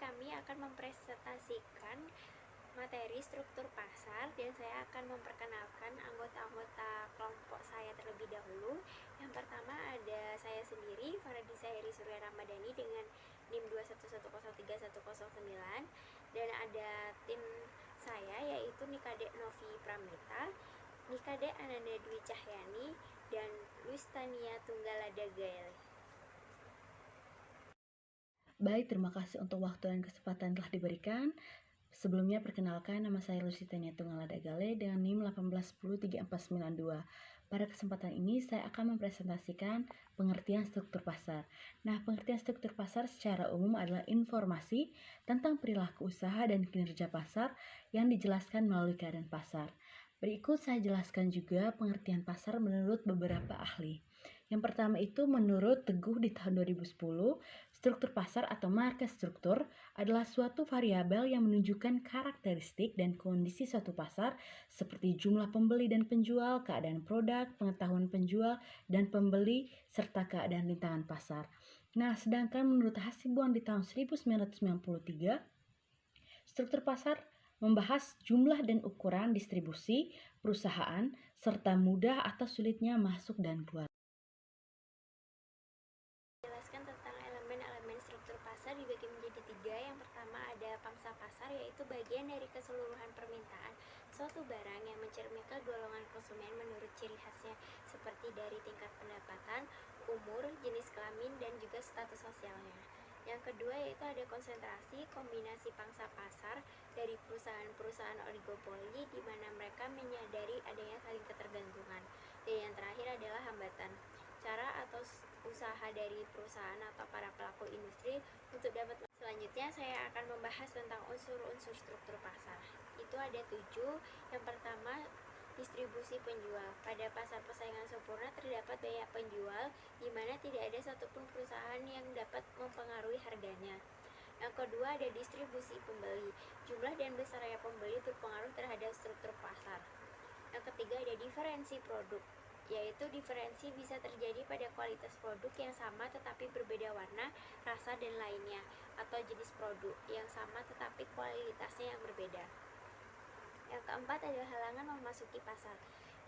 kami akan mempresentasikan materi struktur pasar dan saya akan memperkenalkan anggota-anggota kelompok saya terlebih dahulu. Yang pertama ada saya sendiri, Faradisa Heri Surya Ramadhani dengan NIM 211031109, dan ada tim saya yaitu Nikade Novi Pramita, Nikade Ananda Dwi Cahyani, dan Luistania Tunggalada Gaele. Baik, terima kasih untuk waktu dan kesempatan telah diberikan. Sebelumnya perkenalkan, nama saya Luistania Tunggalada Gaele dengan NIM 181034492. Pada kesempatan ini saya akan mempresentasikan pengertian struktur pasar. Nah, pengertian struktur pasar secara umum adalah informasi tentang perilaku usaha dan kinerja pasar yang dijelaskan melalui keadaan pasar. Berikut saya jelaskan juga pengertian pasar menurut beberapa ahli. Yang pertama itu menurut Teguh di tahun 2010, struktur pasar atau market struktur adalah suatu variabel yang menunjukkan karakteristik dan kondisi suatu pasar seperti jumlah pembeli dan penjual, keadaan produk, pengetahuan penjual dan pembeli, serta keadaan rintangan pasar. Nah, sedangkan menurut Hasibuan di tahun 1993, struktur pasar membahas jumlah dan ukuran distribusi perusahaan serta mudah atau sulitnya masuk dan keluar. Jelaskan tentang elemen-elemen struktur pasar dibagi menjadi 3. Yang pertama ada pangsa pasar, yaitu bagian dari keseluruhan permintaan suatu barang yang mencerminkan golongan konsumen menurut ciri khasnya seperti dari tingkat pendapatan, umur, jenis kelamin, dan juga status sosialnya. Yang kedua yaitu ada konsentrasi kombinasi pangsa pasar dari perusahaan-perusahaan oligopoli di mana mereka menyadari adanya saling ketergantungan. Dan yang terakhir adalah hambatan, cara atau usaha dari perusahaan atau para pelaku industri untuk dapat. Selanjutnya saya akan membahas tentang unsur-unsur struktur pasar. Itu ada 7. Yang pertama, distribusi penjual. Pada pasar persaingan sempurna terdapat banyak penjual di mana tidak ada satupun perusahaan yang dapat mempengaruhi harganya. Yang kedua ada distribusi pembeli. Jumlah dan besarnya pembeli berpengaruh terhadap struktur pasar. Yang ketiga ada diferensi produk, yaitu diferensi bisa terjadi pada kualitas produk yang sama tetapi berbeda warna, rasa, dan lainnya, atau jenis produk yang sama tetapi kualitasnya yang berbeda. Yang keempat adalah halangan memasuki pasar.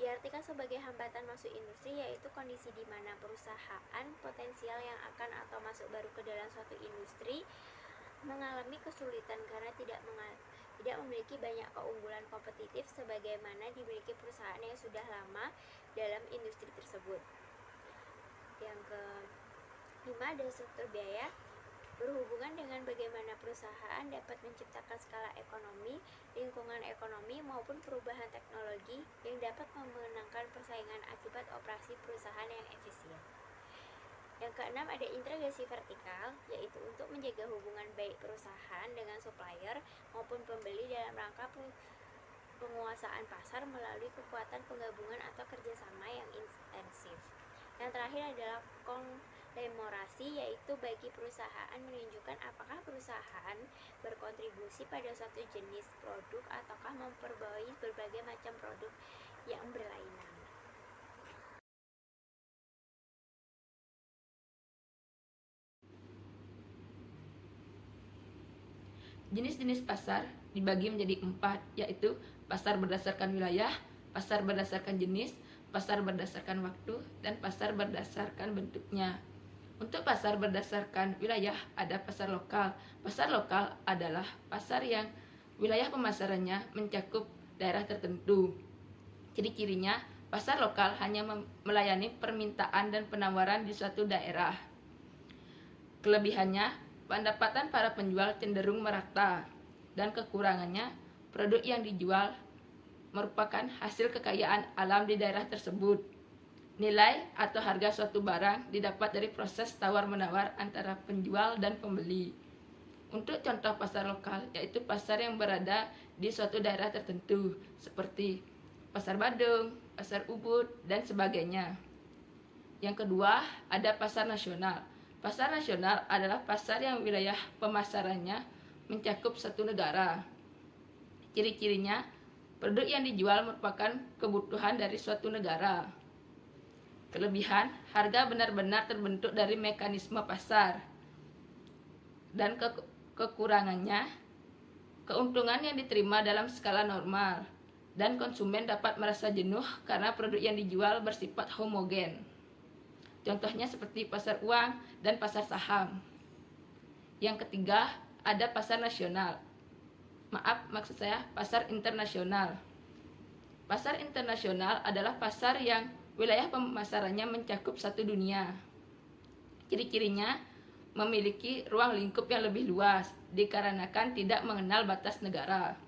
Diartikan sebagai hambatan masuk industri, yaitu kondisi di mana perusahaan potensial yang akan atau masuk baru ke dalam suatu industri mengalami kesulitan karena tidak memiliki banyak keunggulan kompetitif sebagaimana dimiliki perusahaan yang sudah lama dalam industri tersebut. Yang kelima ada struktur biaya, berhubungan dengan bagaimana perusahaan dapat menciptakan skala ekonomi, lingkungan ekonomi, maupun perubahan teknologi yang dapat memenangkan persaingan akibat operasi perusahaan yang efisien. Yang keenam ada integrasi vertikal, yaitu untuk menjaga hubungan baik perusahaan dengan supplier maupun pembeli dalam rangka penguasaan pasar melalui kekuatan penggabungan atau kerjasama yang intensif. Yang terakhir adalah konglomerasi, yaitu bagi perusahaan menunjukkan apakah perusahaan berkontribusi pada suatu jenis produk ataukah memperbarui berbagai macam produk yang berlainan. Jenis-jenis pasar dibagi menjadi 4, yaitu pasar berdasarkan wilayah, pasar berdasarkan jenis, pasar berdasarkan waktu, dan pasar berdasarkan bentuknya. Untuk pasar berdasarkan wilayah ada pasar lokal. Pasar lokal adalah pasar yang wilayah pemasarannya mencakup daerah tertentu. Ciri-cirinya, pasar lokal hanya melayani permintaan dan penawaran di suatu daerah. Kelebihannya, pendapatan para penjual cenderung merata, dan kekurangannya, produk yang dijual merupakan hasil kekayaan alam di daerah tersebut. Nilai atau harga suatu barang didapat dari proses tawar-menawar antara penjual dan pembeli. Untuk contoh pasar lokal, yaitu pasar yang berada di suatu daerah tertentu, seperti Pasar Badung, Pasar Ubud, dan sebagainya. Yang kedua, ada pasar nasional. Pasar nasional adalah pasar yang wilayah pemasarannya mencakup satu negara. Ciri-cirinya, produk yang dijual merupakan kebutuhan dari suatu negara. Kelebihan, harga benar-benar terbentuk dari mekanisme pasar. Dan Kekurangannya, keuntungan yang diterima dalam skala normal, dan konsumen dapat merasa jenuh karena produk yang dijual bersifat homogen. Contohnya seperti pasar uang dan pasar saham. Yang ketiga, ada pasar nasional. Maksud saya pasar internasional. Pasar internasional adalah pasar yang wilayah pemasarannya mencakup satu dunia. Ciri-cirinya memiliki ruang lingkup yang lebih luas dikarenakan tidak mengenal batas negara.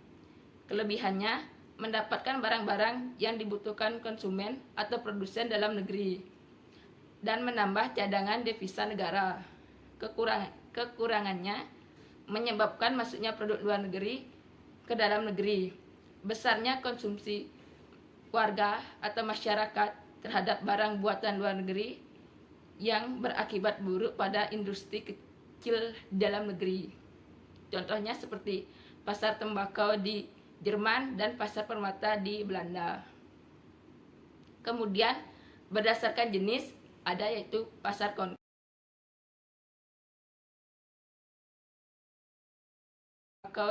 Kelebihannya, mendapatkan barang-barang yang dibutuhkan konsumen atau produsen dalam negeri dan menambah cadangan devisa negara. Kekurangannya, menyebabkan masuknya produk luar negeri ke dalam negeri, besarnya konsumsi warga atau masyarakat terhadap barang buatan luar negeri yang berakibat buruk pada industri kecil dalam negeri. Contohnya seperti pasar tembakau di Jerman dan pasar permata di Belanda. Kemudian berdasarkan jenis ada yaitu pasar konkret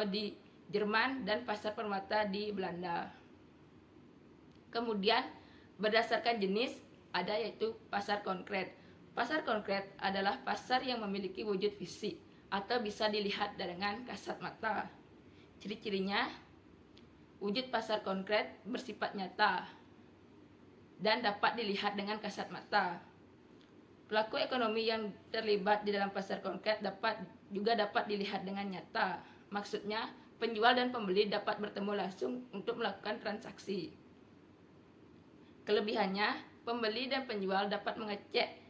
di Jerman dan pasar permata di Belanda. Kemudian berdasarkan jenis ada yaitu pasar konkret. Pasar konkret adalah pasar yang memiliki wujud fisik atau bisa dilihat dengan kasat mata. Ciri-cirinya, wujud pasar konkret bersifat nyata dan dapat dilihat dengan kasat mata. Pelaku ekonomi yang terlibat di dalam pasar konkret juga dapat dilihat dengan nyata. Maksudnya, penjual dan pembeli dapat bertemu langsung untuk melakukan transaksi. Kelebihannya, pembeli dan penjual dapat mengecek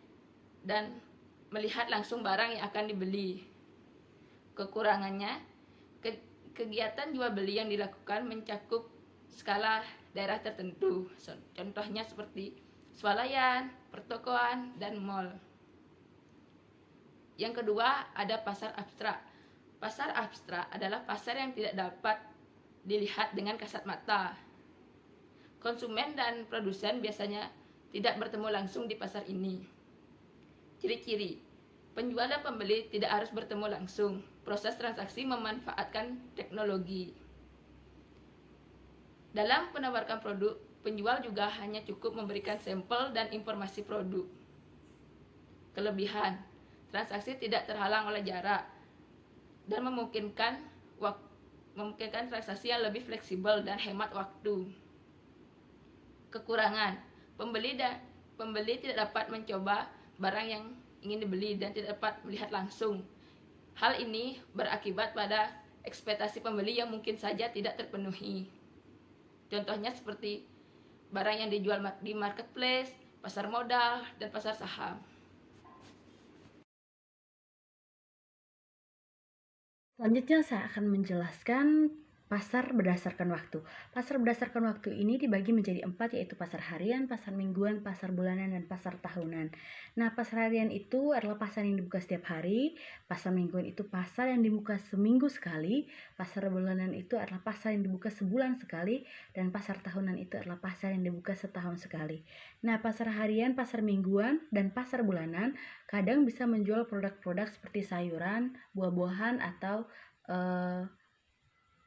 dan melihat langsung barang yang akan dibeli. Kekurangannya, kegiatan jual beli yang dilakukan mencakup skala daerah tertentu. Contohnya seperti swalayan, pertokoan, dan mal. Yang kedua, ada pasar abstrak. Pasar abstrak adalah pasar yang tidak dapat dilihat dengan kasat mata. Konsumen dan produsen biasanya tidak bertemu langsung di pasar ini. Ciri-ciri, penjual dan pembeli tidak harus bertemu langsung. Proses transaksi memanfaatkan teknologi. Dalam menawarkan produk, penjual juga hanya cukup memberikan sampel dan informasi produk. Kelebihan, transaksi tidak terhalang oleh jarak dan memungkinkan transaksi yang lebih fleksibel dan hemat waktu. Kekurangan, pembeli tidak dapat mencoba barang yang ingin dibeli dan tidak dapat melihat langsung. Hal ini berakibat pada ekspektasi pembeli yang mungkin saja tidak terpenuhi. Contohnya seperti barang yang dijual di marketplace, pasar modal, dan pasar saham. Selanjutnya saya akan menjelaskan pasar berdasarkan waktu. Pasar berdasarkan waktu ini dibagi menjadi 4, yaitu pasar harian, pasar mingguan, pasar bulanan, dan pasar tahunan. Nah, pasar harian itu adalah pasar yang dibuka setiap hari, pasar mingguan itu pasar yang dibuka seminggu sekali, pasar bulanan itu adalah pasar yang dibuka sebulan sekali, dan pasar tahunan itu adalah pasar yang dibuka setahun sekali. Nah, pasar harian, pasar mingguan, dan pasar bulanan kadang bisa menjual produk-produk seperti sayuran, buah-buahan, atau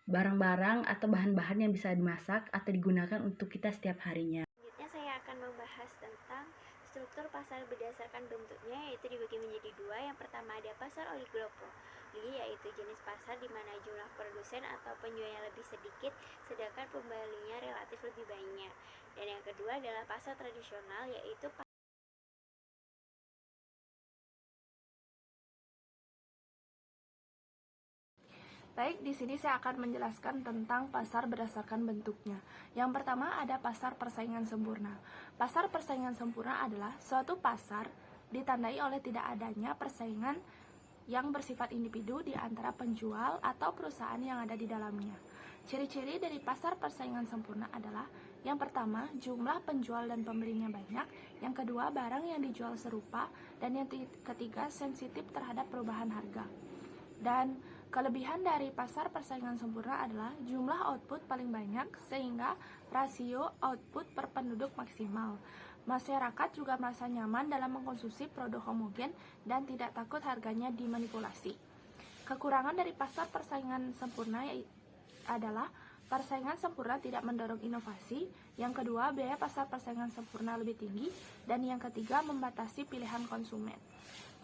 barang-barang atau bahan-bahan yang bisa dimasak atau digunakan untuk kita setiap harinya. Selanjutnya saya akan membahas tentang struktur pasar berdasarkan bentuknya, yaitu dibagi menjadi 2. Yang pertama ada pasar oligopoli, yaitu jenis pasar di mana jumlah produsen atau penjualnya lebih sedikit sedangkan pembelinya relatif lebih banyak. Dan yang kedua adalah pasar tradisional, yaitu Baik, di sini saya akan menjelaskan tentang pasar berdasarkan bentuknya. Yang pertama ada pasar persaingan sempurna. Pasar persaingan sempurna adalah suatu pasar ditandai oleh tidak adanya persaingan yang bersifat individu di antara penjual atau perusahaan yang ada di dalamnya. Ciri-ciri dari pasar persaingan sempurna adalah yang pertama, jumlah penjual dan pembelinya banyak. Yang kedua, barang yang dijual serupa. Dan yang ketiga, sensitif terhadap perubahan harga. Dan kelebihan dari pasar persaingan sempurna adalah jumlah output paling banyak sehingga rasio output per penduduk maksimal. Masyarakat juga merasa nyaman dalam mengkonsumsi produk homogen dan tidak takut harganya dimanipulasi. Kekurangan dari pasar persaingan sempurna adalah persaingan sempurna tidak mendorong inovasi. Yang kedua, biaya pasar persaingan sempurna lebih tinggi. Dan yang ketiga, membatasi pilihan konsumen.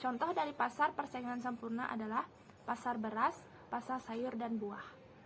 Contoh dari pasar persaingan sempurna adalah pasar beras, pasar sayur dan buah.